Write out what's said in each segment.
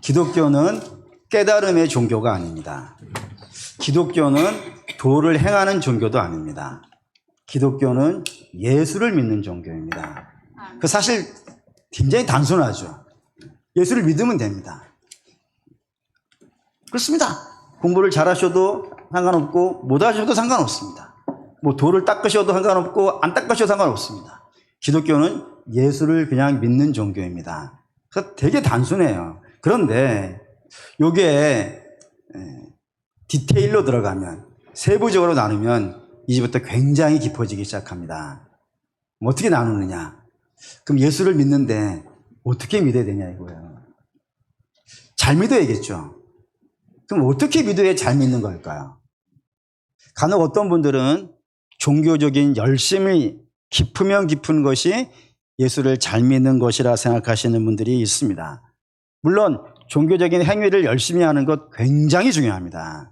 기독교는 깨달음의 종교가 아닙니다. 기독교는 도를 행하는 종교도 아닙니다. 기독교는 예수를 믿는 종교입니다. 그 사실 굉장히 단순하죠. 예수를 믿으면 됩니다. 그렇습니다. 공부를 잘하셔도 상관없고 못 하셔도 상관없습니다. 뭐 도를 닦으셔도 상관없고 안 닦으셔도 상관없습니다. 기독교는 예수를 그냥 믿는 종교입니다. 그래서 되게 단순해요. 그런데 요게 디테일로 들어가면, 세부적으로 나누면 이제부터 굉장히 깊어지기 시작합니다. 어떻게 나누느냐? 그럼 예수를 믿는데 어떻게 믿어야 되냐 이거예요. 잘 믿어야겠죠. 그럼 어떻게 믿어야 잘 믿는 걸까요? 간혹 어떤 분들은 종교적인 열심이 깊으면 깊은 것이 예수를 잘 믿는 것이라 생각하시는 분들이 있습니다. 물론 종교적인 행위를 열심히 하는 것 굉장히 중요합니다.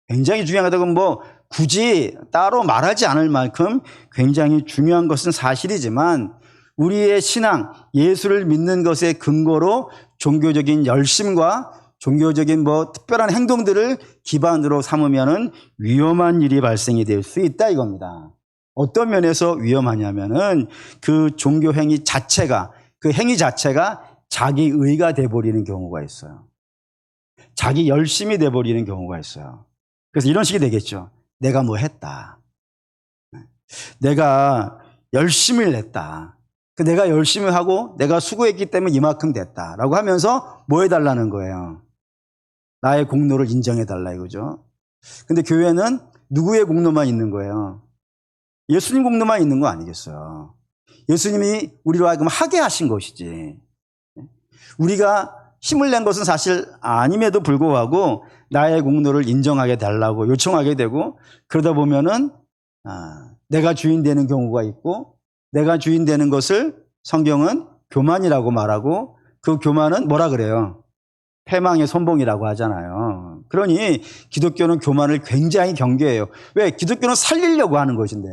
굉장히 중요하다고 뭐 굳이 따로 말하지 않을 만큼 굉장히 중요한 것은 사실이지만, 우리의 신앙, 예수를 믿는 것의 근거로 종교적인 열심과 종교적인 뭐 특별한 행동들을 기반으로 삼으면은 위험한 일이 발생이 될 수 있다 이겁니다. 어떤 면에서 위험하냐면은 그 종교 행위 자체가, 그 행위 자체가 자기 의가 돼버리는 경우가 있어요. 자기 열심이 돼버리는 경우가 있어요. 그래서 이런 식이 되겠죠. 내가 뭐 했다. 내가 열심을 냈다. 내가 열심히 하고 내가 수고했기 때문에 이만큼 됐다라고 하면서 뭐 해달라는 거예요? 나의 공로를 인정해달라 이거죠. 근데 교회는 누구의 공로만 있는 거예요? 예수님 공로만 있는 거 아니겠어요? 예수님이 우리로 하여금 하게 하신 것이지. 우리가 힘을 낸 것은 사실 아님에도 불구하고 나의 공로를 인정하게 달라고 요청하게 되고, 그러다 보면은 내가 주인 되는 경우가 있고, 내가 주인 되는 것을 성경은 교만이라고 말하고, 그 교만은 뭐라 그래요? 패망의 선봉이라고 하잖아요. 그러니 기독교는 교만을 굉장히 경계해요. 왜? 기독교는 살리려고 하는 것인데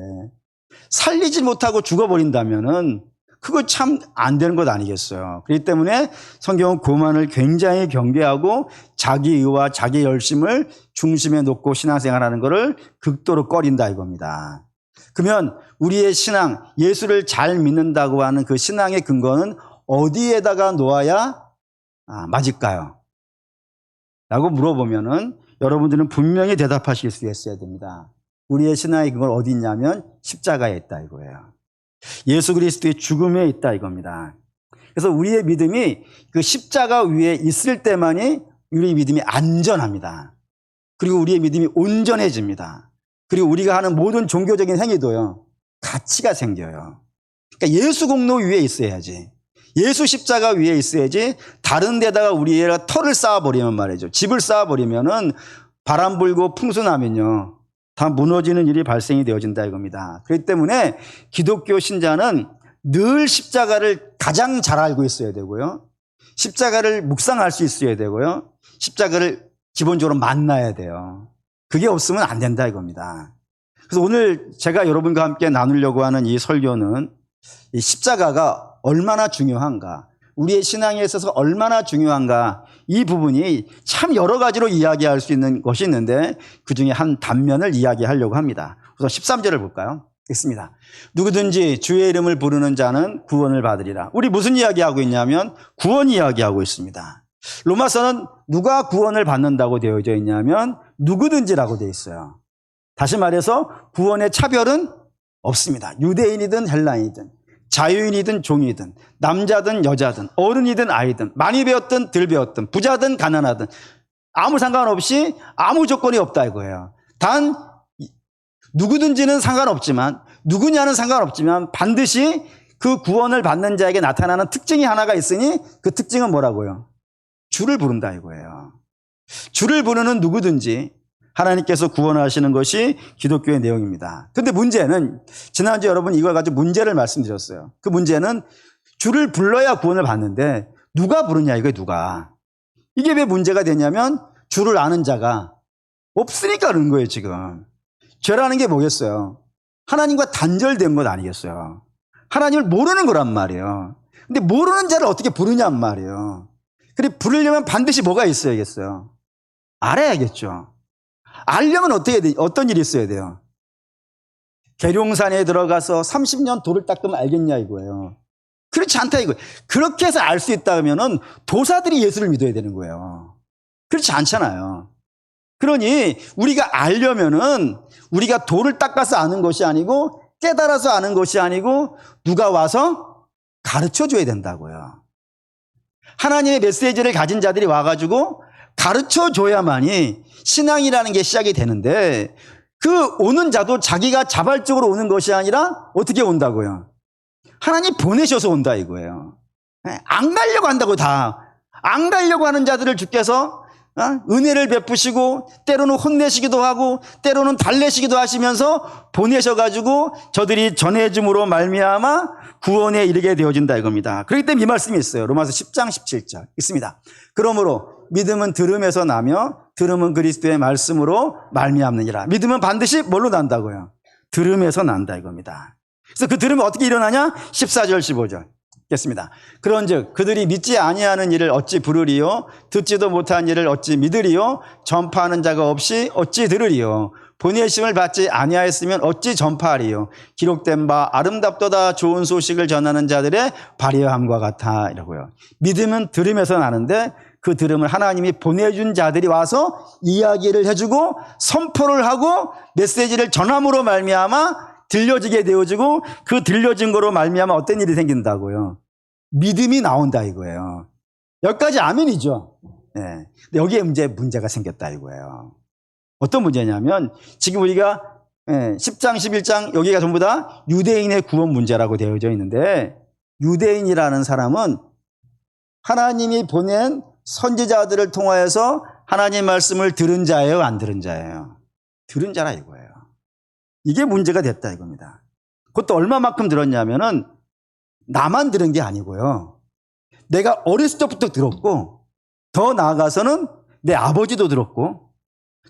살리지 못하고 죽어버린다면은 그거 참 안 되는 것 아니겠어요. 그렇기 때문에 성경은 교만을 굉장히 경계하고 자기 의와 자기 열심을 중심에 놓고 신앙생활하는 것을 극도로 꺼린다 이겁니다. 그러면 우리의 신앙, 예수를 잘 믿는다고 하는 그 신앙의 근거는 어디에다가 놓아야 맞을까요? 라고 물어보면은 여러분들은 분명히 대답하실 수 있어야 됩니다. 우리의 신앙의 근거는 어디 있냐면 십자가에 있다 이거예요. 예수 그리스도의 죽음에 있다 이겁니다. 그래서 우리의 믿음이 그 십자가 위에 있을 때만이 우리의 믿음이 안전합니다. 그리고 우리의 믿음이 온전해집니다. 그리고 우리가 하는 모든 종교적인 행위도요, 가치가 생겨요. 그러니까 예수 공로 위에 있어야지, 예수 십자가 위에 있어야지, 다른 데다가 우리가 터를 쌓아버리면 말이죠, 집을 쌓아버리면은 바람 불고 풍수나면요 다 무너지는 일이 발생이 되어진다 이겁니다. 그렇기 때문에 기독교 신자는 늘 십자가를 가장 잘 알고 있어야 되고요, 십자가를 묵상할 수 있어야 되고요, 십자가를 기본적으로 만나야 돼요. 그게 없으면 안 된다 이겁니다. 그래서 오늘 제가 여러분과 함께 나누려고 하는 이 설교는 이 십자가가 얼마나 중요한가, 우리의 신앙에 있어서 얼마나 중요한가, 이 부분이 참 여러 가지로 이야기할 수 있는 것이 있는데 그 중에 한 단면을 이야기하려고 합니다. 우선 13절을 볼까요? 있습니다. 누구든지 주의 이름을 부르는 자는 구원을 받으리라. 우리 무슨 이야기하고 있냐면 구원 이야기하고 있습니다. 로마서는 누가 구원을 받는다고 되어져 있냐면 누구든지라고 되어 있어요. 다시 말해서 구원의 차별은 없습니다. 유대인이든 헬라인이든 자유인이든 종이든 남자든 여자든 어른이든 아이든 많이 배웠든 덜 배웠든 부자든 가난하든 아무 상관없이 아무 조건이 없다 이거예요. 단 누구든지는 상관없지만, 누구냐는 상관없지만 반드시 그 구원을 받는 자에게 나타나는 특징이 하나가 있으니 그 특징은 뭐라고요? 주를 부른다 이거예요. 주를 부르는 누구든지 하나님께서 구원하시는 것이 기독교의 내용입니다. 그런데 문제는, 지난주에 여러분 이걸 가지고 문제를 말씀드렸어요. 그 문제는 주를 불러야 구원을 받는데 누가 부르냐 이거예요. 누가. 이게 왜 문제가 되냐면 주를 아는 자가 없으니까 그런 거예요. 지금 죄라는 게 뭐겠어요? 하나님과 단절된 것 아니겠어요? 하나님을 모르는 거란 말이에요. 근데 모르는 자를 어떻게 부르냔 말이에요. 그래 부르려면 반드시 뭐가 있어야겠어요? 알아야겠죠. 알려면 어떤 일이 있어야 돼요? 계룡산에 들어가서 30년 돌을 닦으면 알겠냐 이거예요. 그렇지 않다 이거예요. 그렇게 해서 알 수 있다면은 도사들이 예수를 믿어야 되는 거예요. 그렇지 않잖아요. 그러니 우리가 알려면은 우리가 돌을 닦아서 아는 것이 아니고 깨달아서 아는 것이 아니고 누가 와서 가르쳐 줘야 된다고요. 하나님의 메시지를 가진 자들이 와가지고 가르쳐 줘야만이 신앙이라는 게 시작이 되는데 그 오는 자도 자기가 자발적으로 오는 것이 아니라 어떻게 온다고요? 하나님 보내셔서 온다 이거예요. 안 가려고 한다고 안 가려고 하는 자들을 주께서 은혜를 베푸시고 때로는 혼내시기도 하고 때로는 달래시기도 하시면서 보내셔가지고 저들이 전해줌으로 말미암아 구원에 이르게 되어진다 이겁니다. 그렇기 때문에 이 말씀이 있어요. 로마서 10장 17절 있습니다. 그러므로 믿음은 들음에서 나며 들음은 그리스도의 말씀으로 말미암느니라. 믿음은 반드시 뭘로 난다고요? 들음에서 난다 이겁니다. 그래서 그 들음은 어떻게 일어나냐? 14절 15절 겠습니다. 그런즉 그들이 믿지 아니하는 일을 어찌 부르리요? 듣지도 못한 일을 어찌 믿으리요? 전파하는 자가 없이 어찌 들으리요? 보내심을 받지 아니하였으면 어찌 전파하리요? 기록된 바 아름답도다 좋은 소식을 전하는 자들의 발휘함과 같아 이라고요. 믿음은 들음에서 나는데 그 들음을 하나님이 보내준 자들이 와서 이야기를 해주고 선포를 하고 메시지를 전함으로 말미암아 들려지게 되어지고 그 들려진 거로 말미암아 어떤 일이 생긴다고요? 믿음이 나온다 이거예요. 여기까지 아멘이죠. 네. 근데 여기에 문제가 생겼다 이거예요. 어떤 문제냐면 지금 우리가 10장 11장 여기가 전부 다 유대인의 구원 문제라고 되어져 있는데 유대인이라는 사람은 하나님이 보낸 선지자들을 통하여서 하나님 말씀을 들은 자예요, 안 들은 자예요? 들은 자라 이거예요. 이게 문제가 됐다 이겁니다. 그것도 얼마만큼 들었냐면은 나만 들은 게 아니고요. 내가 어렸을 때부터 들었고 더 나아가서는 내 아버지도 들었고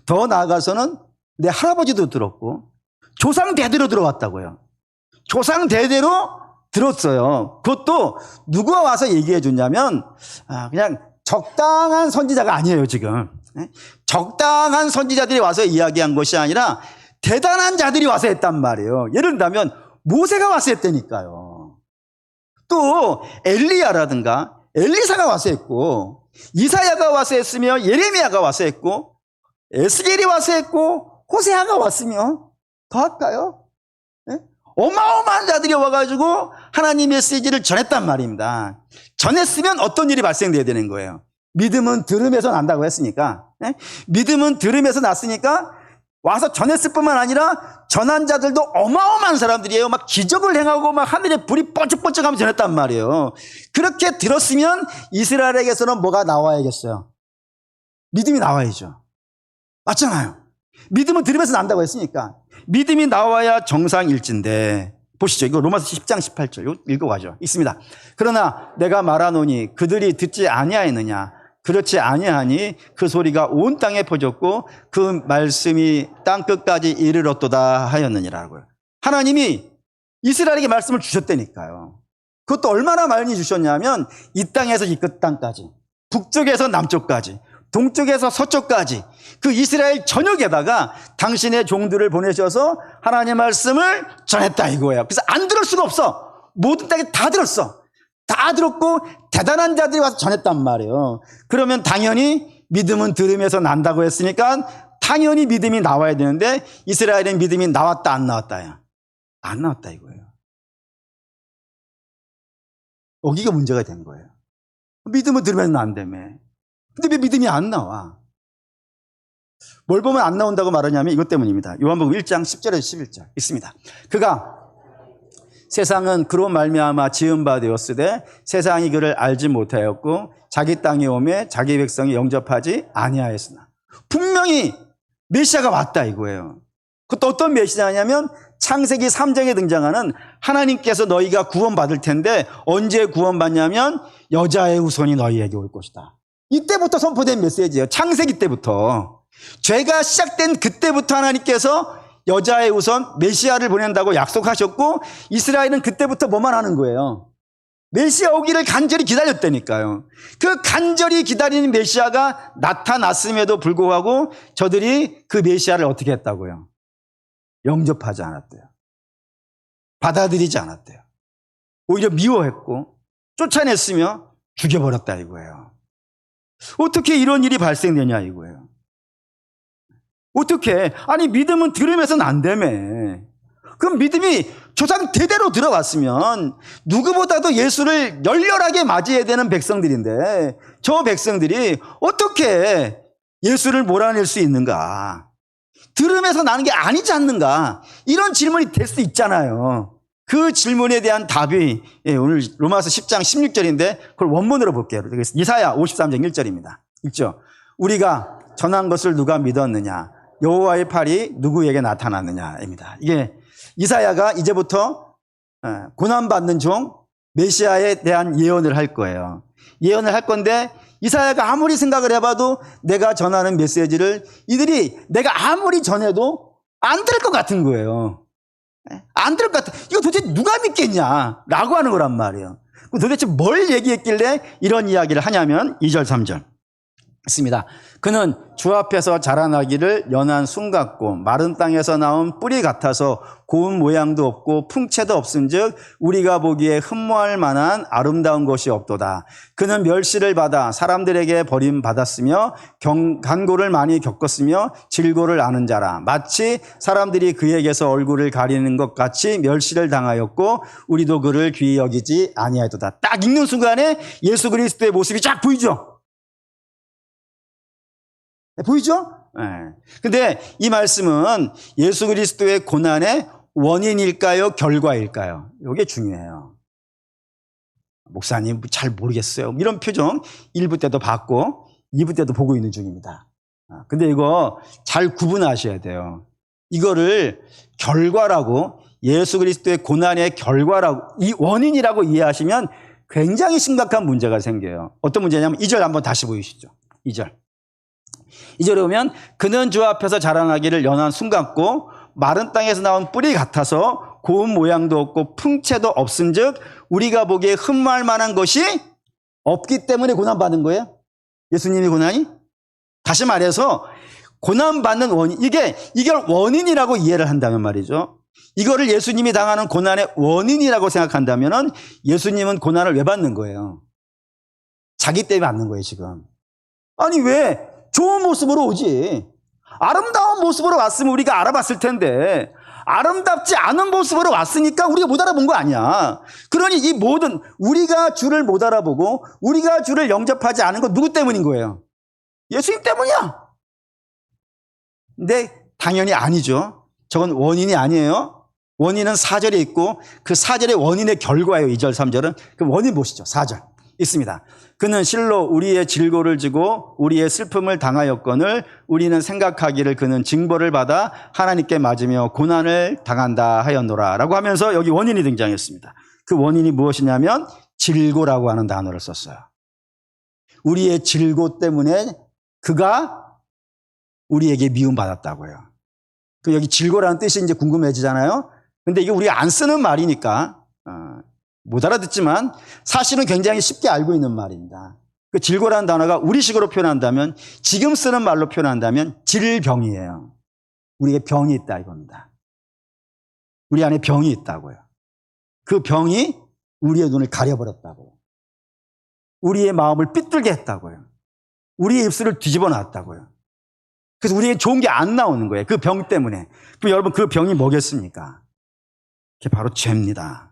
더 나아가서는 내 할아버지도 들었고 조상 대대로 들어왔다고요. 조상 대대로 들었어요. 그것도 누가 와서 얘기해 줬냐면 그냥 적당한 선지자가 아니에요 지금. 적당한 선지자들이 와서 이야기한 것이 아니라 대단한 자들이 와서 했단 말이에요. 예를 들면 모세가 와서 했다니까요. 또 엘리야라든가 엘리사가 와서 했고 이사야가 와서 했으며 예레미야가 와서 했고 에스겔이 와서 했고 호세아가 왔으며 더 할까요? 네? 어마어마한 자들이 와가지고 하나님 메시지를 전했단 말입니다. 전했으면 어떤 일이 발생돼야 되는 거예요? 믿음은 들음에서 난다고 했으니까 네? 믿음은 들음에서 났으니까 와서 전했을 뿐만 아니라 전한 자들도 어마어마한 사람들이에요. 막 기적을 행하고 막 하늘에 불이 뻔쩍뻔쩍하면 전했단 말이에요. 그렇게 들었으면 이스라엘에게서는 뭐가 나와야겠어요? 믿음이 나와야죠. 맞잖아요. 믿음은 들으면서 난다고 했으니까 믿음이 나와야 정상일진데 보시죠. 이거 로마서 10장 18절 읽어가죠. 있습니다. 그러나 내가 말하노니 그들이 듣지 아니하였느냐? 그렇지 아니하니 그 소리가 온 땅에 퍼졌고 그 말씀이 땅 끝까지 이르렀도다 하였느니라고요. 하나님이 이스라엘에게 말씀을 주셨다니까요. 그것도 얼마나 많이 주셨냐면 이 땅에서 이 끝 땅까지, 북쪽에서 남쪽까지, 동쪽에서 서쪽까지 그 이스라엘 전역에다가 당신의 종들을 보내셔서 하나님의 말씀을 전했다 이거예요. 그래서 안 들을 수가 없어. 모든 땅에 다 들었어. 다 들었고 대단한 자들이 와서 전했단 말이에요. 그러면 당연히 믿음은 들음에서 난다고 했으니까 당연히 믿음이 나와야 되는데 이스라엘의 믿음이 나왔다 안 나왔다요? 안 나왔다 이거예요. 여기가 문제가 된 거예요. 믿음은 들으면 난다며. 근데 왜 믿음이 안 나와? 뭘 보면 안 나온다고 말하냐면 이것 때문입니다. 요한복음 1장 10절에서 11절 있습니다. 그가 세상은 그로 말미암아 지은 바 되었으되 세상이 그를 알지 못하였고 자기 땅에 오매 자기 백성이 영접하지 아니하였으나 분명히 메시아가 왔다 이거예요. 그것도 어떤 메시아냐면 창세기 3장에 등장하는 하나님께서 너희가 구원받을 텐데 언제 구원받냐면 여자의 후손이 너희에게 올 것이다. 이때부터 선포된 메시지예요. 창세기 때부터. 죄가 시작된 그때부터 하나님께서 여자의 후손 메시아를 보낸다고 약속하셨고 이스라엘은 그때부터 뭐만 하는 거예요? 메시아 오기를 간절히 기다렸다니까요. 그 간절히 기다리는 메시아가 나타났음에도 불구하고 저들이 그 메시아를 어떻게 했다고요? 영접하지 않았대요. 받아들이지 않았대요. 오히려 미워했고 쫓아냈으며 죽여버렸다 이거예요. 어떻게 이런 일이 발생되냐 이거예요. 어떻게? 아니 믿음은 들으면서는 안 되며. 그럼 믿음이 조상 대대로 들어왔으면 누구보다도 예수를 열렬하게 맞이해야 되는 백성들인데 저 백성들이 어떻게 예수를 몰아낼 수 있는가? 들으면서 나는 게 아니지 않는가? 이런 질문이 될 수 있잖아요. 그 질문에 대한 답이 오늘 로마서 10장 16절인데 그걸 원문으로 볼게요. 이사야 53장 1절입니다. 있죠? 우리가 전한 것을 누가 믿었느냐? 여호와의 팔이 누구에게 나타났느냐입니다. 이게 이사야가 이제부터 고난받는 종 메시아에 대한 예언을 할 거예요. 예언을 할 건데 이사야가 아무리 생각을 해봐도 내가 전하는 메시지를 이들이 내가 아무리 전해도 안 들을 것 같은 거예요. 안 들을 것 같아. 이거 도대체 누가 믿겠냐? 라고 하는 거란 말이에요. 도대체 뭘 얘기했길래 이런 이야기를 하냐면 2절 3절 있습니다. 그는 주 앞에서 자라나기를 연한 순 같고 마른 땅에서 나온 뿌리 같아서 고운 모양도 없고 풍채도 없은즉 우리가 보기에 흠모할 만한 아름다운 것이 없도다. 그는 멸시를 받아 사람들에게 버림받았으며 간고를 많이 겪었으며 질고를 아는 자라. 마치 사람들이 그에게서 얼굴을 가리는 것 같이 멸시를 당하였고 우리도 그를 귀히 여기지 아니하였도다. 딱 읽는 순간에 예수 그리스도의 모습이 쫙 보이죠? 보이죠? 근데 이 말씀은 예수 그리스도의 고난의 원인일까요? 결과일까요? 이게 중요해요. 목사님 잘 모르겠어요. 이런 표정 1부 때도 봤고 2부 때도 보고 있는 중입니다. 근데 이거 잘 구분하셔야 돼요. 이거를 결과라고 예수 그리스도의 고난의 결과라고 이 원인이라고 이해하시면 굉장히 심각한 문제가 생겨요. 어떤 문제냐면 2절 한번 다시 보이시죠. 2절. 2절에 보면 그는 주 앞에서 자라나기를 연한 순 같고 마른 땅에서 나온 뿌리 같아서 고운 모양도 없고 풍채도 없은즉 우리가 보기에 흠모할 만한 것이 없기 때문에 고난받은 거예요. 예수님이 고난이? 다시 말해서 고난받는 원인, 이걸 원인이라고 이해를 한다면 말이죠. 이거를 예수님이 당하는 고난의 원인이라고 생각한다면 예수님은 고난을 왜 받는 거예요? 자기 때문에 받는 거예요 지금. 아니 왜? 좋은 모습으로 오지. 아름다운 모습으로 왔으면 우리가 알아봤을 텐데 아름답지 않은 모습으로 왔으니까 우리가 못 알아본 거 아니야. 그러니 이 모든 우리가 주를 못 알아보고 우리가 주를 영접하지 않은 건 누구 때문인 거예요? 예수님 때문이야. 근데 당연히 아니죠. 저건 원인이 아니에요. 원인은 4절에 있고 그 4절의 원인의 결과예요. 2절 3절은. 그럼 원인 보시죠. 4절 있습니다. 그는 실로 우리의 질고를 지고 우리의 슬픔을 당하였거늘 우리는 생각하기를 그는 징벌을 받아 하나님께 맞으며 고난을 당한다 하였노라 라고 하면서 여기 원인이 등장했습니다. 그 원인이 무엇이냐면 질고라고 하는 단어를 썼어요. 우리의 질고 때문에 그가 우리에게 미움받았다고요. 그 여기 질고라는 뜻이 이제 궁금해지잖아요. 근데 이게 우리가 안 쓰는 말이니까 못 알아듣지만 사실은 굉장히 쉽게 알고 있는 말입니다. 그 질고라는 단어가 우리식으로 표현한다면 지금 쓰는 말로 표현한다면 질병이에요. 우리에게 병이 있다 이겁니다. 우리 안에 병이 있다고요. 그 병이 우리의 눈을 가려버렸다고요. 우리의 마음을 삐뚤게 했다고요. 우리의 입술을 뒤집어 놨다고요. 그래서 우리에게 좋은 게 안 나오는 거예요. 그 병 때문에. 그럼 여러분 그 병이 뭐겠습니까? 그게 바로 죄입니다.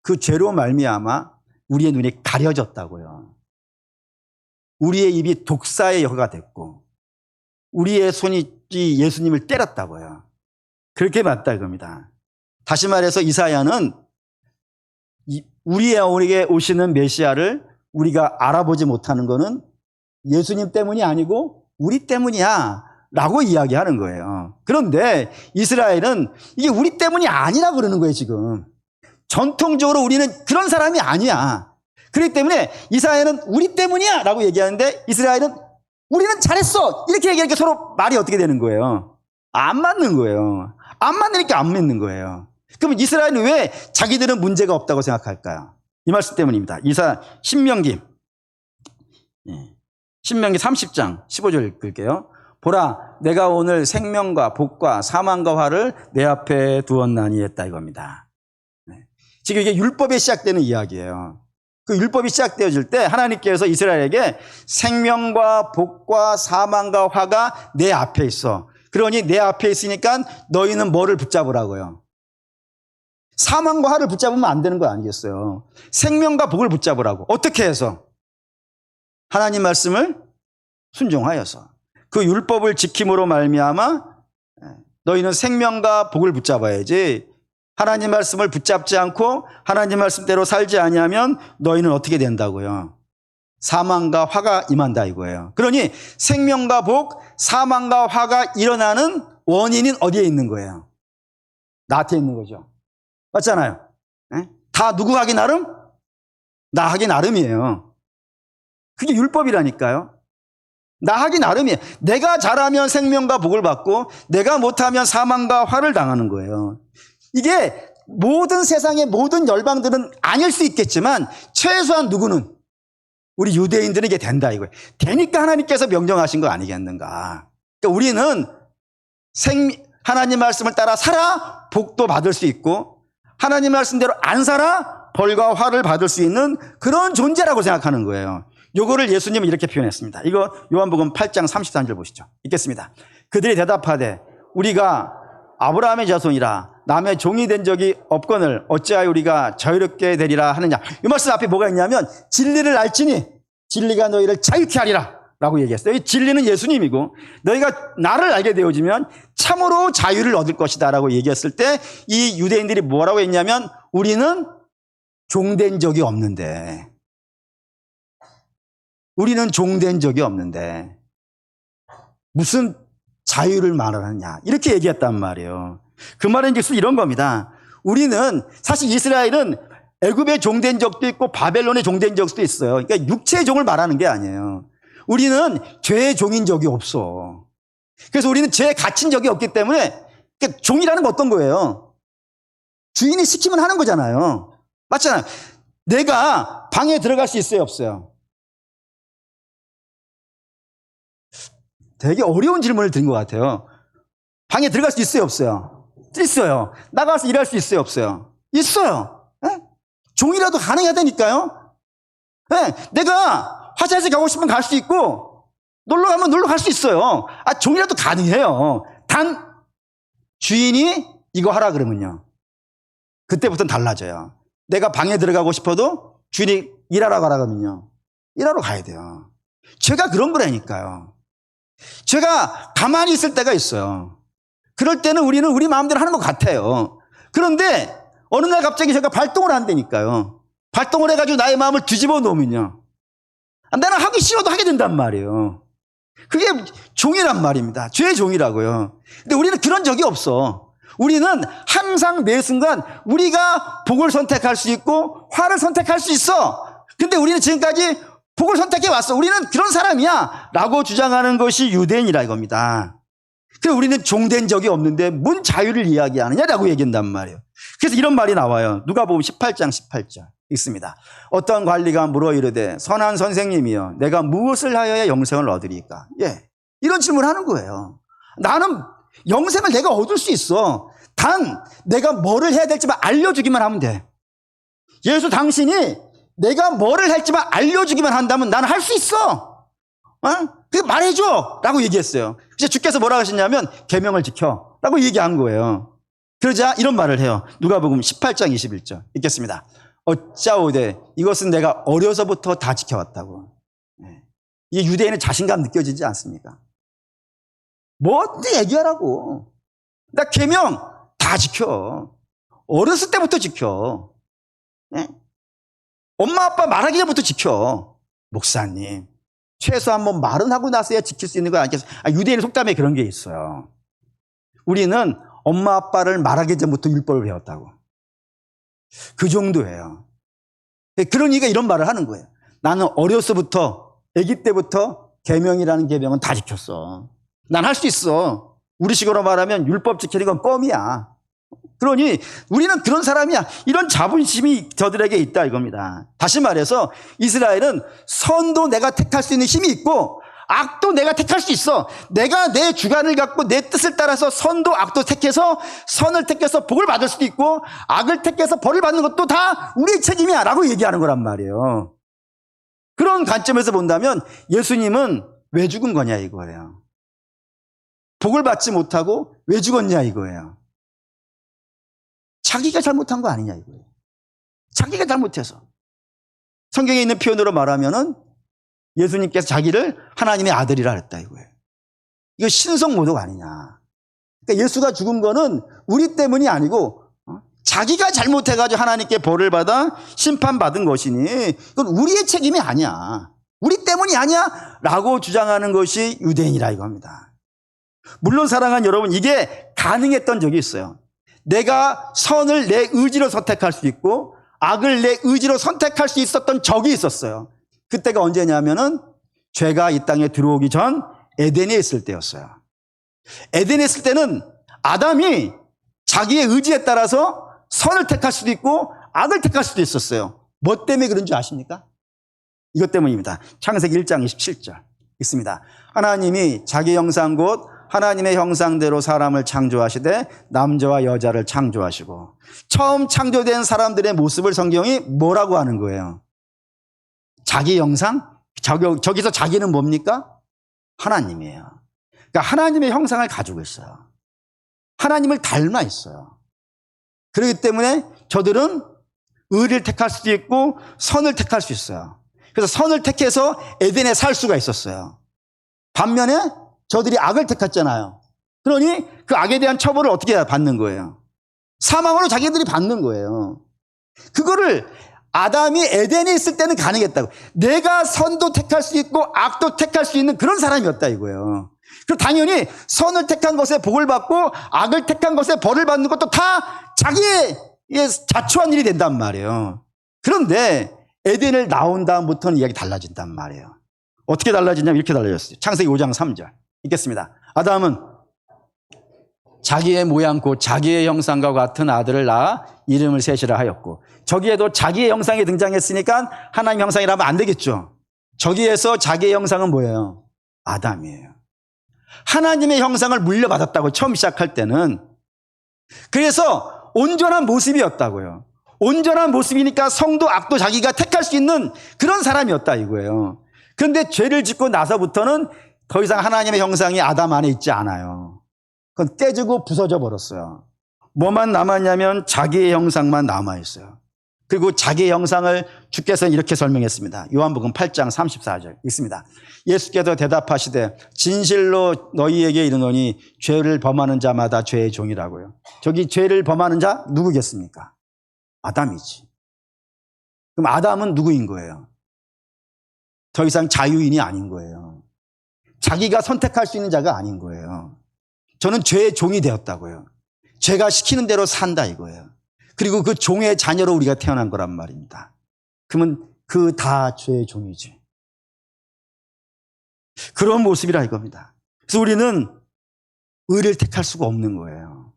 그 죄로 말미암아 우리의 눈이 가려졌다고요. 우리의 입이 독사의 여가 됐고 우리의 손이 예수님을 때렸다고요. 그렇게 맞다 이겁니다. 다시 말해서 이사야는 우리에게 오시는 메시아를 우리가 알아보지 못하는 것은 예수님 때문이 아니고 우리 때문이야 라고 이야기하는 거예요. 그런데 이스라엘은 이게 우리 때문이 아니라 그러는 거예요 지금. 전통적으로 우리는 그런 사람이 아니야. 그렇기 때문에 이스라엘은 우리 때문이야 라고 얘기하는데 이스라엘은 우리는 잘했어 이렇게 얘기하니까 서로 말이 어떻게 되는 거예요? 안 맞는 거예요. 안 맞으니까 안 믿는 거예요. 그럼 이스라엘은 왜 자기들은 문제가 없다고 생각할까요? 이 말씀 때문입니다. 신명기 30장 15절 읽을게요. 보라, 내가 오늘 생명과 복과 사망과 화를 내 앞에 두었나니 했다 이겁니다. 지금 이게 율법에 시작되는 이야기예요. 그 율법이 시작되어질 때 하나님께서 이스라엘에게 생명과 복과 사망과 화가 내 앞에 있어. 그러니 내 앞에 있으니까 너희는 뭐를 붙잡으라고요? 사망과 화를 붙잡으면 안 되는 거 아니겠어요? 생명과 복을 붙잡으라고. 어떻게 해서? 하나님 말씀을 순종하여서. 그 율법을 지킴으로 말미암아 너희는 생명과 복을 붙잡아야지. 하나님 말씀을 붙잡지 않고 하나님 말씀대로 살지 아니하면 너희는 어떻게 된다고요? 사망과 화가 임한다 이거예요. 그러니 생명과 복, 사망과 화가 일어나는 원인은 어디에 있는 거예요? 나한테 있는 거죠. 맞잖아요. 다 누구 하기 나름? 나 하기 나름이에요. 그게 율법이라니까요. 나 하기 나름이에요. 내가 잘하면 생명과 복을 받고 내가 못하면 사망과 화를 당하는 거예요. 이게 모든 세상의 모든 열방들은 아닐 수 있겠지만 최소한 누구는 우리 유대인들은 이게 된다 이거예요. 되니까 하나님께서 명령하신 거 아니겠는가. 그러니까 우리는 하나님 말씀을 따라 살아 복도 받을 수 있고 하나님 말씀대로 안 살아 벌과 화를 받을 수 있는 그런 존재라고 생각하는 거예요. 요거를 예수님은 이렇게 표현했습니다. 이거 요한복음 8장 33절 보시죠. 읽겠습니다. 그들이 대답하되 우리가 아브라함의 자손이라 남의 종이 된 적이 없거늘 어찌하여 우리가 자유롭게 되리라 하느냐. 이 말씀 앞에 뭐가 있냐면 진리를 알지니 진리가 너희를 자유케 하리라 라고 얘기했어요. 이 진리는 예수님이고 너희가 나를 알게 되어지면 참으로 자유를 얻을 것이다 라고 얘기했을 때 이 유대인들이 뭐라고 했냐면 우리는 종된 적이 없는데 무슨 자유를 말하느냐 이렇게 얘기했단 말이에요. 그 말은 이제 이런 겁니다. 우리는 사실 이스라엘은 애굽의 종된 적도 있고 바벨론의 종된 적도 있어요. 그러니까 육체의 종을 말하는 게 아니에요. 우리는 죄의 종인 적이 없어. 그래서 우리는 죄에 갇힌 적이 없기 때문에 그러니까 종이라는 건 어떤 거예요? 주인이 시키면 하는 거잖아요. 맞잖아요. 내가 방에 들어갈 수 있어요, 없어요? 되게 어려운 질문을 드린 것 같아요. 방에 들어갈 수 있어요, 없어요? 있어요. 나가서 일할 수 있어요, 없어요? 있어요. 에? 종이라도 가능해야 되니까요. 에? 내가 화장실 가고 싶으면 갈 수 있고 놀러 가면 놀러 갈 수 있어요. 종이라도 가능해요. 단 주인이 이거 하라 그러면요. 그때부터는 달라져요. 내가 방에 들어가고 싶어도 주인이 일하러 가라 그러면요. 일하러 가야 돼요. 죄가 그런 거라니까요. 죄가 가만히 있을 때가 있어요. 그럴 때는 우리는 우리 마음대로 하는 것 같아요. 그런데 어느 날 갑자기 제가 발동을 한다니까요. 발동을 해가지고 나의 마음을 뒤집어 놓으면요. 나는 하기 싫어도 하게 된단 말이에요. 그게 종이란 말입니다. 죄의 종이라고요. 근데 우리는 그런 적이 없어. 우리는 항상 매 순간 우리가 복을 선택할 수 있고 화를 선택할 수 있어. 근데 우리는 지금까지 복을 선택해 왔어. 우리는 그런 사람이야 라고 주장하는 것이 유대인이라 이겁니다. 그래서 우리는 종된 적이 없는데 뭔 자유를 이야기하느냐라고 얘기한단 말이에요. 그래서 이런 말이 나와요. 누가복음 18장 18절 읽습니다. 어떤 관리가 물어 이르되 선한 선생님이여 내가 무엇을 하여야 영생을 얻으리까? 이런 질문을 하는 거예요. 나는 영생을 내가 얻을 수 있어. 단 내가 뭐를 해야 될지만 알려주기만 하면 돼. 예수 당신이 내가 뭐를 할지만 알려주기만 한다면 나는 할 수 있어. 그게 말해줘 라고 얘기했어요. 그래서 주께서 뭐라고 하셨냐면 계명을 지켜 라고 얘기한 거예요. 그러자 이런 말을 해요. 누가복음 18장 21절 읽겠습니다. 어짜오되 이것은 내가 어려서부터 다 지켜왔다고. 이 유대인의 자신감 느껴지지 않습니까? 뭔데 얘기하라고. 나 계명 다 지켜. 어렸을 때부터 지켜. 엄마 아빠 말하기 전부터 지켜. 목사님 최소한 뭐 말은 하고 나서야 지킬 수 있는 거 아니겠어요? 유대인의 속담에 그런 게 있어요. 우리는 엄마 아빠를 말하기 전부터 율법을 배웠다고. 그 정도예요. 그러니까 이런 말을 하는 거예요. 나는 어려서부터 아기 때부터 계명이라는 계명은 다 지켰어. 난 할 수 있어. 우리 식으로 말하면 율법 지키는 건 껌이야. 그러니 우리는 그런 사람이야. 이런 자부심이 저들에게 있다 이겁니다. 다시 말해서 이스라엘은 선도 내가 택할 수 있는 힘이 있고 악도 내가 택할 수 있어. 내가 내 주관을 갖고 내 뜻을 따라서 선도 악도 택해서 선을 택해서 복을 받을 수도 있고 악을 택해서 벌을 받는 것도 다 우리의 책임이야 라고 얘기하는 거란 말이에요. 그런 관점에서 본다면 예수님은 왜 죽은 거냐 이거예요. 복을 받지 못하고 왜 죽었냐 이거예요. 자기가 잘못한 거 아니냐 이거예요. 자기가 잘못해서. 성경에 있는 표현으로 말하면은 예수님께서 자기를 하나님의 아들이라 했다 이거예요. 이거 신성모독 아니냐. 그러니까 예수가 죽은 거는 우리 때문이 아니고 자기가 잘못해가지고 하나님께 벌을 받아 심판받은 것이니 이건 우리의 책임이 아니야. 우리 때문이 아니야 라고 주장하는 것이 유대인이라 이겁니다. 물론 사랑하는 여러분, 이게 가능했던 적이 있어요. 내가 선을 내 의지로 선택할 수 있고 악을 내 의지로 선택할 수 있었던 적이 있었어요. 그때가 언제냐면은 죄가 이 땅에 들어오기 전 에덴에 있을 때였어요. 에덴에 있을 때는 아담이 자기의 의지에 따라서 선을 택할 수도 있고 악을 택할 수도 있었어요. 뭐 때문에 그런 줄 아십니까? 이것 때문입니다. 창세기 1장 27절 있습니다. 하나님이 자기 형상 곧 하나님의 형상대로 사람을 창조하시되 남자와 여자를 창조하시고, 처음 창조된 사람들의 모습을 성경이 뭐라고 하는 거예요? 자기 형상? 저기서 자기는 뭡니까? 하나님이에요. 그러니까 하나님의 형상을 가지고 있어요. 하나님을 닮아 있어요. 그렇기 때문에 저들은 의를 택할 수도 있고 선을 택할 수 있어요. 그래서 선을 택해서 에덴에 살 수가 있었어요. 반면에 저들이 악을 택했잖아요. 그러니 그 악에 대한 처벌을 어떻게 받는 거예요? 사망으로 자기들이 받는 거예요. 그거를 아담이 에덴에 있을 때는 가능했다고. 내가 선도 택할 수 있고 악도 택할 수 있는 그런 사람이었다 이거예요. 그리고 당연히 선을 택한 것에 복을 받고 악을 택한 것에 벌을 받는 것도 다 자기의 자초한 일이 된단 말이에요. 그런데 에덴을 나온 다음부터는 이야기 달라진단 말이에요. 어떻게 달라지냐면 이렇게 달라졌어요. 창세기 5장 3절 읽겠습니다. 아담은 자기의 모양 곧 자기의 형상과 같은 아들을 낳아 이름을 셋이라 하였고, 저기에도 자기의 형상이 등장했으니까 하나님 형상이라면 안 되겠죠. 저기에서 자기의 형상은 뭐예요? 아담이에요. 하나님의 형상을 물려받았다고 처음 시작할 때는. 그래서 온전한 모습이었다고요. 온전한 모습이니까 성도 악도 자기가 택할 수 있는 그런 사람이었다 이거예요. 그런데 죄를 짓고 나서부터는 더 이상 하나님의 형상이 아담 안에 있지 않아요. 그건 깨지고 부서져 버렸어요. 뭐만 남았냐면 자기의 형상만 남아있어요. 그리고 자기의 형상을 주께서는 이렇게 설명했습니다. 요한복음 8장 34절 있습니다. 예수께서 대답하시되 진실로 너희에게 이르노니 죄를 범하는 자마다 죄의 종이라고요. 저기 죄를 범하는 자 누구겠습니까? 아담이지. 그럼 아담은 누구인 거예요? 더 이상 자유인이 아닌 거예요. 자기가 선택할 수 있는 자가 아닌 거예요. 저는 죄의 종이 되었다고요. 죄가 시키는 대로 산다 이거예요. 그리고 그 종의 자녀로 우리가 태어난 거란 말입니다. 그러면 그 다 죄의 종이지. 그런 모습이라 이겁니다. 그래서 우리는 의를 택할 수가 없는 거예요.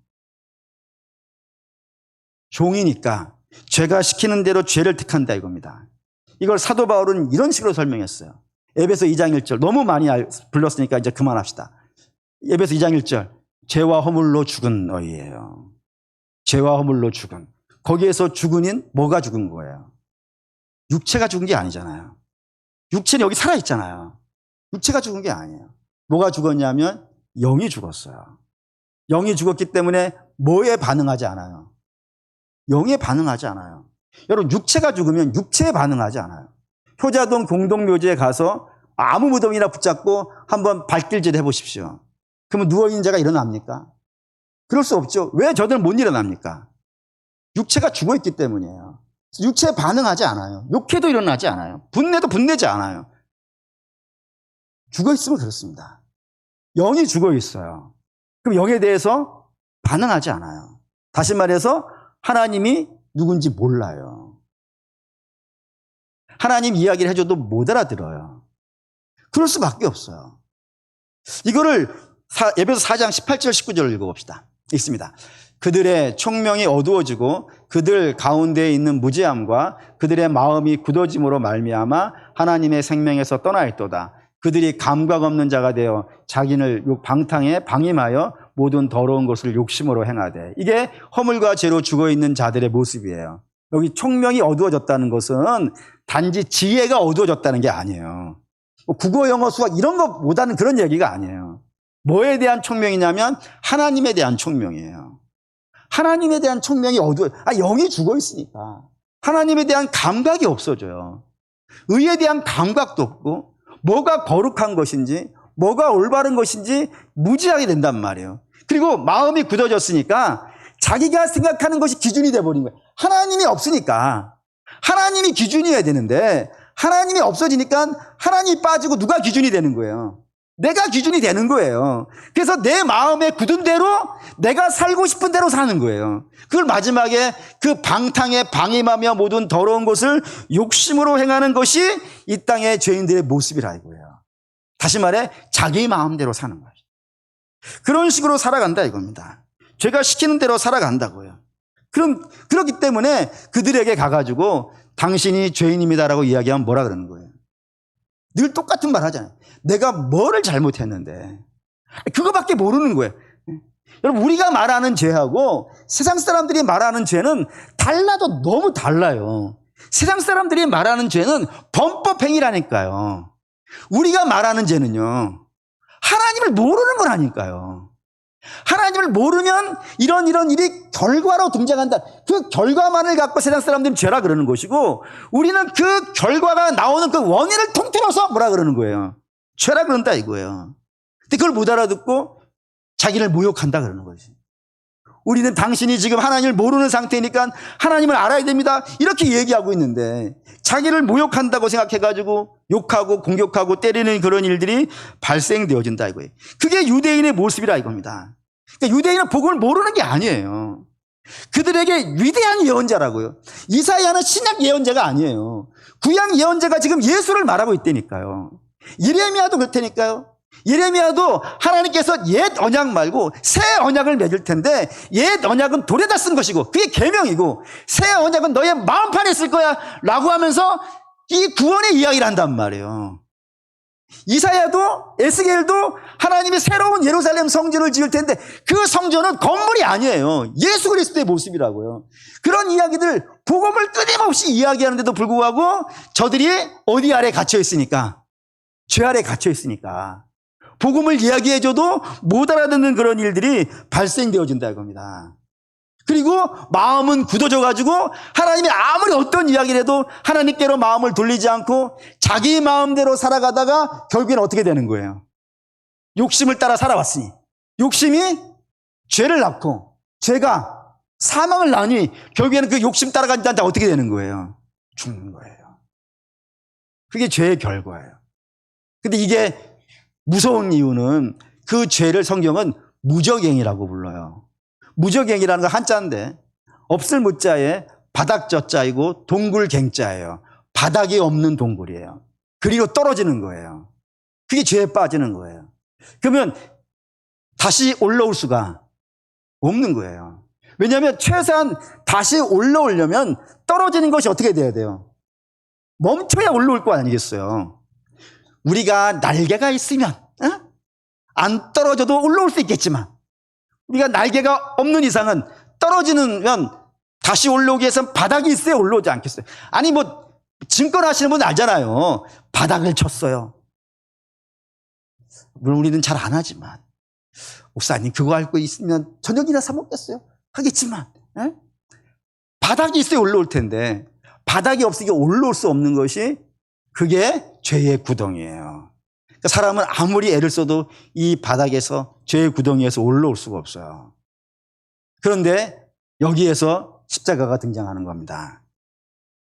종이니까 죄가 시키는 대로 죄를 택한다 이겁니다. 이걸 사도 바울은 이런 식으로 설명했어요. 에베소 2장 1절 너무 많이 불렀으니까 이제 그만합시다. 에베소 2장 1절 죄와 허물로 죽은 너희예요. 죄와 허물로 죽은. 거기에서 죽은인 뭐가 죽은 거예요? 육체가 죽은 게 아니잖아요. 육체는 여기 살아있잖아요. 육체가 죽은 게 아니에요. 뭐가 죽었냐면 영이 죽었어요. 영이 죽었기 때문에 뭐에 반응하지 않아요? 영에 반응하지 않아요. 여러분 육체가 죽으면 육체에 반응하지 않아요. 효자동 공동묘지에 가서 아무 무덤이나 붙잡고 한번 발길질 해보십시오. 그러면 누워있는 자가 일어납니까? 그럴 수 없죠. 왜 저들 못 일어납니까? 육체가 죽어있기 때문이에요. 육체에 반응하지 않아요. 욕해도 일어나지 않아요. 분내도 분내지 않아요. 죽어있으면 그렇습니다. 영이 죽어있어요. 그럼 영에 대해서 반응하지 않아요. 다시 말해서 하나님이 누군지 몰라요. 하나님 이야기를 해줘도 못 알아들어요. 그럴 수밖에 없어요. 이거를 에베소 4장 18절 19절을 읽어봅시다. 읽습니다. 그들의 총명이 어두워지고 그들 가운데에 있는 무지함과 그들의 마음이 굳어짐으로 말미암아 하나님의 생명에서 떠나 있도다. 그들이 감각 없는 자가 되어 자기를 방탕에 방임하여 모든 더러운 것을 욕심으로 행하되. 이게 허물과 죄로 죽어있는 자들의 모습이에요. 여기 총명이 어두워졌다는 것은 단지 지혜가 어두워졌다는 게 아니에요. 국어, 영어, 수학 이런 것보다는 그런 얘기가 아니에요. 뭐에 대한 총명이냐면 하나님에 대한 총명이에요. 하나님에 대한 총명이 영이 죽어있으니까 하나님에 대한 감각이 없어져요. 의에 대한 감각도 없고 뭐가 거룩한 것인지 뭐가 올바른 것인지 무지하게 된단 말이에요. 그리고 마음이 굳어졌으니까 자기가 생각하는 것이 기준이 돼버린 거예요. 하나님이 없으니까 하나님이 기준이어야 되는데 하나님이 없어지니까 하나님이 빠지고 누가 기준이 되는 거예요? 내가 기준이 되는 거예요. 그래서 내 마음에 굳은 대로 내가 살고 싶은 대로 사는 거예요. 그걸 마지막에 그 방탕에 방임하며 모든 더러운 것을 욕심으로 행하는 것이 이 땅의 죄인들의 모습이라 이거예요. 다시 말해 자기 마음대로 사는 거예요. 그런 식으로 살아간다 이겁니다. 죄가 시키는 대로 살아간다고요. 그렇기 때문에 그들에게 가가지고 당신이 죄인입니다라고 이야기하면 뭐라 그러는 거예요? 늘 똑같은 말 하잖아요. 내가 뭐를 잘못했는데 그거밖에 모르는 거예요. 여러분 우리가 말하는 죄하고 세상 사람들이 말하는 죄는 달라도 너무 달라요. 세상 사람들이 말하는 죄는 범법행위라니까요. 우리가 말하는 죄는요 하나님을 모르는 거라니까요. 하나님을 모르면 이런 일이 결과로 등장한다. 그 결과만을 갖고 세상 사람들은 죄라 그러는 것이고 우리는 그 결과가 나오는 그 원인을 통틀어서 뭐라 그러는 거예요? 죄라 그런다 이거예요. 근데 그걸 못 알아듣고 자기를 모욕한다 그러는 거지. 우리는 당신이 지금 하나님을 모르는 상태니까 하나님을 알아야 됩니다. 이렇게 얘기하고 있는데 자기를 모욕한다고 생각해가지고 욕하고 공격하고 때리는 그런 일들이 발생되어진다 이거예요. 그게 유대인의 모습이라 이겁니다. 그러니까 유대인은 복음을 모르는 게 아니에요. 그들에게 위대한 예언자라고요. 이사야는 신약 예언자가 아니에요. 구약 예언자가 지금 예수를 말하고 있다니까요. 예레미야도 그렇다니까요. 예레미야도 하나님께서 옛 언약 말고 새 언약을 맺을 텐데 옛 언약은 돌에다 쓴 것이고 그게 계명이고 새 언약은 너의 마음판에 쓸 거야 라고 하면서 이 구원의 이야기를 한단 말이에요. 이사야도 에스겔도 하나님이 새로운 예루살렘 성전을 지을 텐데 그 성전은 건물이 아니에요. 예수 그리스도의 모습이라고요. 그런 이야기들 복음을 끊임없이 이야기하는데도 불구하고 저들이 어디 아래 갇혀 있으니까 죄 아래 갇혀 있으니까 복음을 이야기해줘도 못 알아듣는 그런 일들이 발생되어진다 이겁니다. 그리고 마음은 굳어져가지고 하나님이 아무리 어떤 이야기를 해도 하나님께로 마음을 돌리지 않고 자기 마음대로 살아가다가 결국에는 어떻게 되는 거예요? 욕심을 따라 살아왔으니 욕심이 죄를 낳고 죄가 사망을 낳으니 결국에는 그 욕심 따라가는 자한테 어떻게 되는 거예요? 죽는 거예요. 그게 죄의 결과예요. 근데 이게 무서운 이유는 그 죄를 성경은 무적행위라고 불러요. 무적행위라는 건 한자인데 없을 무자에 바닥저자이고 동굴갱자예요. 바닥이 없는 동굴이에요. 그리고 떨어지는 거예요. 그게 죄에 빠지는 거예요. 그러면 다시 올라올 수가 없는 거예요. 왜냐하면 최소한 다시 올라오려면 떨어지는 것이 어떻게 돼야 돼요? 멈춰야 올라올 거 아니겠어요? 우리가 날개가 있으면 안 떨어져도 올라올 수 있겠지만 우리가 날개가 없는 이상은 떨어지면 다시 올라오기 위해서는 바닥이 있어야 올라오지 않겠어요? 아니 뭐 증권하시는 분 알잖아요. 바닥을 쳤어요. 물론 우리는 잘 안 하지만 목사님 그거 알고 있으면 저녁이나 사 먹겠어요? 하겠지만 바닥이 있어야 올라올 텐데 바닥이 없으니까 올라올 수 없는 것이 그게 죄의 구덩이에요. 그러니까 사람은 아무리 애를 써도 이 바닥에서 죄의 구덩이에서 올라올 수가 없어요. 그런데 여기에서 십자가가 등장하는 겁니다.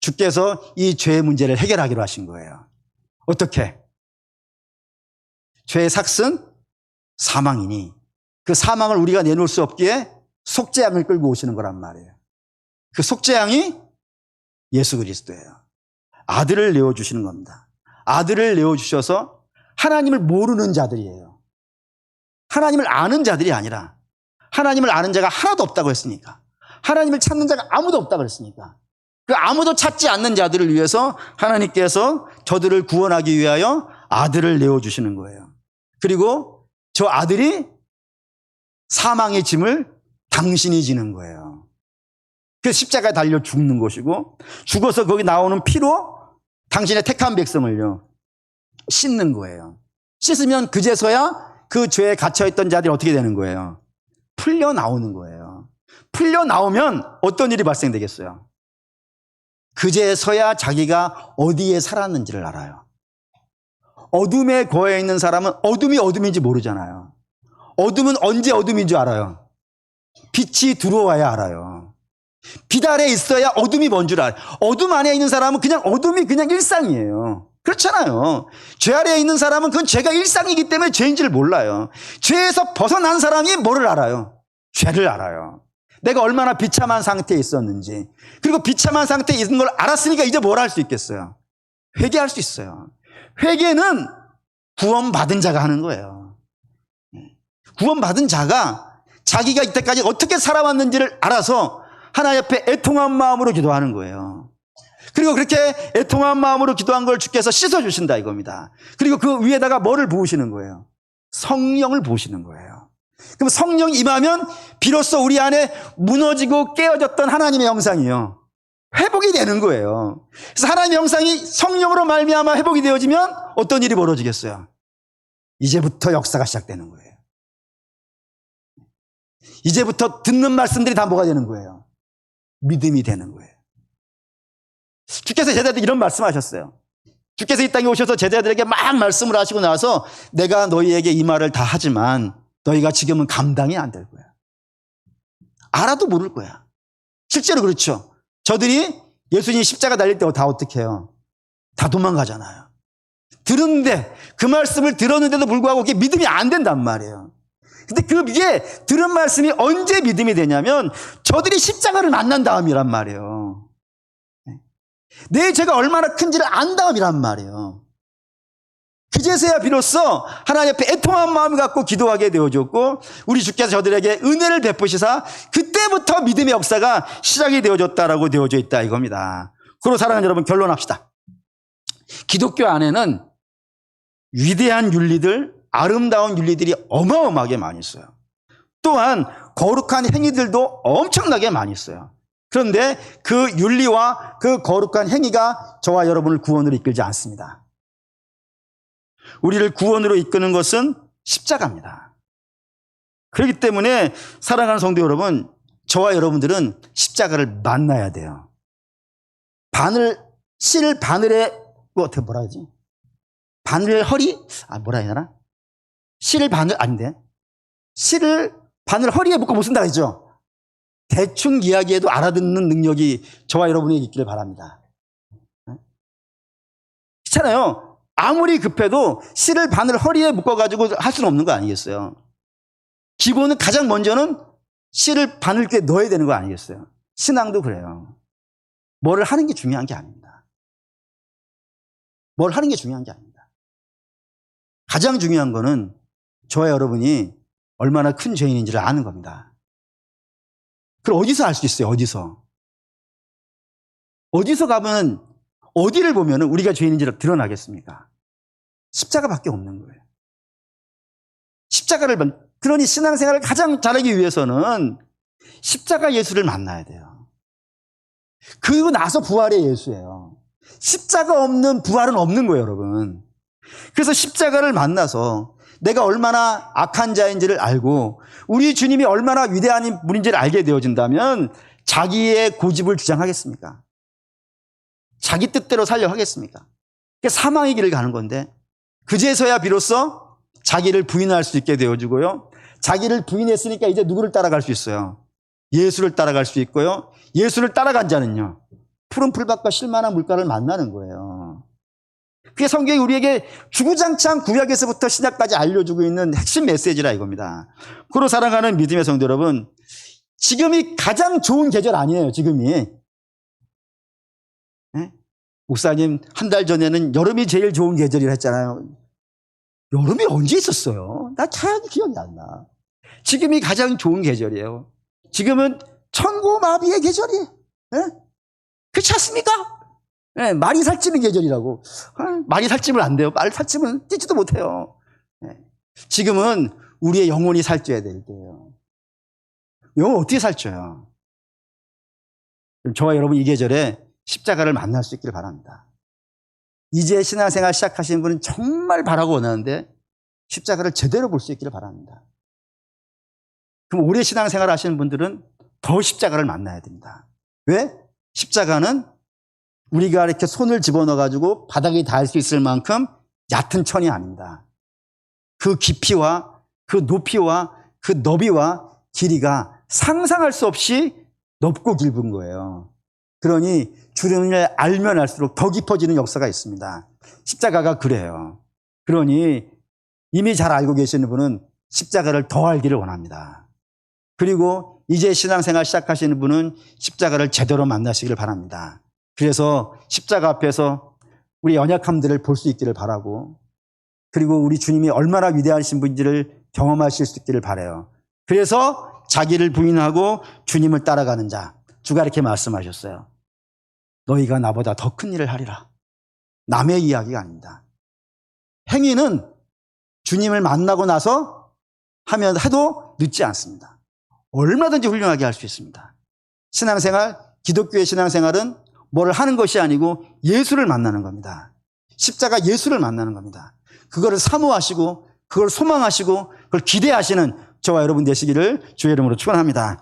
주께서 이 죄의 문제를 해결하기로 하신 거예요. 어떻게? 죄의 삭은 사망이니 그 사망을 우리가 내놓을 수 없기에 속죄양을 끌고 오시는 거란 말이에요. 그 속죄양이 예수 그리스도예요. 아들을 내어주시는 겁니다. 아들을 내어주셔서 하나님을 모르는 자들이에요. 하나님을 아는 자들이 아니라 하나님을 아는 자가 하나도 없다고 했으니까. 하나님을 찾는 자가 아무도 없다고 그랬으니까. 그 아무도 찾지 않는 자들을 위해서 하나님께서 저들을 구원하기 위하여 아들을 내어주시는 거예요. 그리고 저 아들이 사망의 짐을 당신이 지는 거예요. 그래서 십자가에 달려 죽는 것이고, 죽어서 거기 나오는 피로 당신의 택한 백성을요 씻는 거예요. 씻으면 그제서야 그 죄에 갇혀있던 자들이 어떻게 되는 거예요? 풀려 나오는 거예요. 풀려 나오면 어떤 일이 발생되겠어요? 그제서야 자기가 어디에 살았는지를 알아요. 어둠에 거해 있는 사람은 어둠이 어둠인지 모르잖아요. 어둠은 언제 어둠인 줄 알아요. 빛이 들어와야 알아요. 빛 아래 있어야 어둠이 뭔 줄 알아요. 어둠 안에 있는 사람은 그냥 어둠이 그냥 일상이에요. 그렇잖아요. 죄 아래에 있는 사람은 그건 죄가 일상이기 때문에 죄인지를 몰라요. 죄에서 벗어난 사람이 뭐를 알아요? 죄를 알아요. 내가 얼마나 비참한 상태에 있었는지. 그리고 비참한 상태에 있는 걸 알았으니까 이제 뭘 할 수 있겠어요? 회개할 수 있어요. 회개는 구원받은 자가 하는 거예요. 구원받은 자가 자기가 이때까지 어떻게 살아왔는지를 알아서 하나님 앞에 애통한 마음으로 기도하는 거예요. 그리고 그렇게 애통한 마음으로 기도한 걸 주께서 씻어주신다 이겁니다. 그리고 그 위에다가 뭐를 부으시는 거예요? 성령을 부으시는 거예요. 그럼 성령이 임하면 비로소 우리 안에 무너지고 깨어졌던 하나님의 형상이요 회복이 되는 거예요. 그래서 하나님의 형상이 성령으로 말미암아 회복이 되어지면 어떤 일이 벌어지겠어요? 이제부터 역사가 시작되는 거예요. 이제부터 듣는 말씀들이 다 뭐가 되는 거예요? 믿음이 되는 거예요. 주께서 제자들에게 이런 말씀하셨어요. 주께서 이 땅에 오셔서 제자들에게 막 말씀을 하시고 나서 내가 너희에게 이 말을 다 하지만 너희가 지금은 감당이 안 될 거야. 알아도 모를 거야. 실제로 그렇죠. 저들이 예수님이 십자가 달릴 때 다 어떻게 해요? 다 도망가잖아요. 들었는데 그 말씀을 들었는데도 불구하고 그게 믿음이 안 된단 말이에요. 근데 그게 들은 말씀이 언제 믿음이 되냐면 저들이 십자가를 만난 다음이란 말이에요. 내 죄가 얼마나 큰지를 안 다음이란 말이에요. 그제서야 비로소 하나님 앞에 애통한 마음을 갖고 기도하게 되어졌고 우리 주께서 저들에게 은혜를 베푸시사 그때부터 믿음의 역사가 시작이 되어졌다라고 되어져 있다 이겁니다. 그리고 사랑하는 여러분 결론합시다. 기독교 안에는 위대한 윤리들, 아름다운 윤리들이 어마어마하게 많이 있어요. 또한 거룩한 행위들도 엄청나게 많이 있어요. 그런데 그 윤리와 그 거룩한 행위가 저와 여러분을 구원으로 이끌지 않습니다. 우리를 구원으로 이끄는 것은 십자가입니다. 그렇기 때문에 사랑하는 성도 여러분, 저와 여러분들은 십자가를 만나야 돼요. 실 바늘에 어떻게 뭐라 하지? 바늘 허리? 뭐라 해야 되나? 실을 바늘 아닌데 실을 바늘 허리에 묶어 못 쓴다 그러죠. 대충 이야기해도 알아듣는 능력이 저와 여러분에게 있기를 바랍니다. 그렇잖아요. 아무리 급해도 실을 바늘 허리에 묶어가지고 할 수는 없는 거 아니겠어요. 기본은 가장 먼저는 실을 바늘에 넣어야 되는 거 아니겠어요. 신앙도 그래요. 뭐를 하는 게 중요한 게 아닙니다. 뭘 하는 게 중요한 게 아닙니다. 가장 중요한 거는 저와 여러분이 얼마나 큰 죄인인지를 아는 겁니다. 그걸 어디서 알 수 있어요? 어디서 가면 어디를 보면 우리가 죄인인지를 드러나겠습니까? 십자가밖에 없는 거예요. 그러니 신앙생활을 가장 잘하기 위해서는 십자가 예수를 만나야 돼요. 그리고 나서 부활의 예수예요. 십자가 없는 부활은 없는 거예요, 여러분. 그래서 십자가를 만나서 내가 얼마나 악한 자인지를 알고 우리 주님이 얼마나 위대한 분인지를 알게 되어진다면 자기의 고집을 주장하겠습니까? 자기 뜻대로 살려고 하겠습니까? 그게 사망의 길을 가는 건데 그제서야 비로소 자기를 부인할 수 있게 되어지고요. 자기를 부인했으니까 이제 누구를 따라갈 수 있어요? 예수를 따라갈 수 있고요. 예수를 따라간 자는요. 푸른 풀밭과 실만한 물가를 만나는 거예요. 그게 성경이 우리에게 주구장창 구약에서부터 신약까지 알려주고 있는 핵심 메시지라 이겁니다. 그로 사랑하는 믿음의 성도 여러분, 지금이 가장 좋은 계절 아니에요, 지금이. 네? 목사님, 한 달 전에는 여름이 제일 좋은 계절이라 했잖아요. 여름이 언제 있었어요? 나 차라리 기억이 안 나. 지금이 가장 좋은 계절이에요. 지금은 천고마비의 계절이에요. 예? 그렇지 않습니까? 예, 말이 살찌는 계절이라고. 말이 살찌면 안 돼요. 말 살찌면 뛰지도 못해요. 예. 지금은 우리의 영혼이 살쪄야 될 때예요. 영혼 어떻게 살쪄요? 저와 여러분 이 계절에 십자가를 만날 수 있기를 바랍니다. 이제 신앙생활 시작하시는 분은 정말 바라고 원하는데 십자가를 제대로 볼 수 있기를 바랍니다. 그럼 오래 신앙생활 하시는 분들은 더 십자가를 만나야 됩니다. 왜? 십자가는 우리가 이렇게 손을 집어넣어가지고 바닥에 닿을 수 있을 만큼 얕은 천이 아닙니다. 그 깊이와 그 높이와 그 너비와 길이가 상상할 수 없이 넓고 깊은 거예요. 그러니 주님을 알면 알수록 더 깊어지는 역사가 있습니다. 십자가가 그래요. 그러니 이미 잘 알고 계시는 분은 십자가를 더 알기를 원합니다. 그리고 이제 신앙생활 시작하시는 분은 십자가를 제대로 만나시기를 바랍니다. 그래서 십자가 앞에서 우리 연약함들을 볼 수 있기를 바라고, 그리고 우리 주님이 얼마나 위대하신 분인지를 경험하실 수 있기를 바라요. 그래서 자기를 부인하고 주님을 따라가는 자, 주가 이렇게 말씀하셨어요. 너희가 나보다 더 큰 일을 하리라. 남의 이야기가 아닙니다. 행위는 주님을 만나고 나서 해도 늦지 않습니다. 얼마든지 훌륭하게 할 수 있습니다. 신앙생활, 기독교의 신앙생활은 뭐를 하는 것이 아니고 예수를 만나는 겁니다. 십자가 예수를 만나는 겁니다. 그거를 사모하시고 그걸 소망하시고 그걸 기대하시는 저와 여러분 되시기를 주의 이름으로 축원합니다.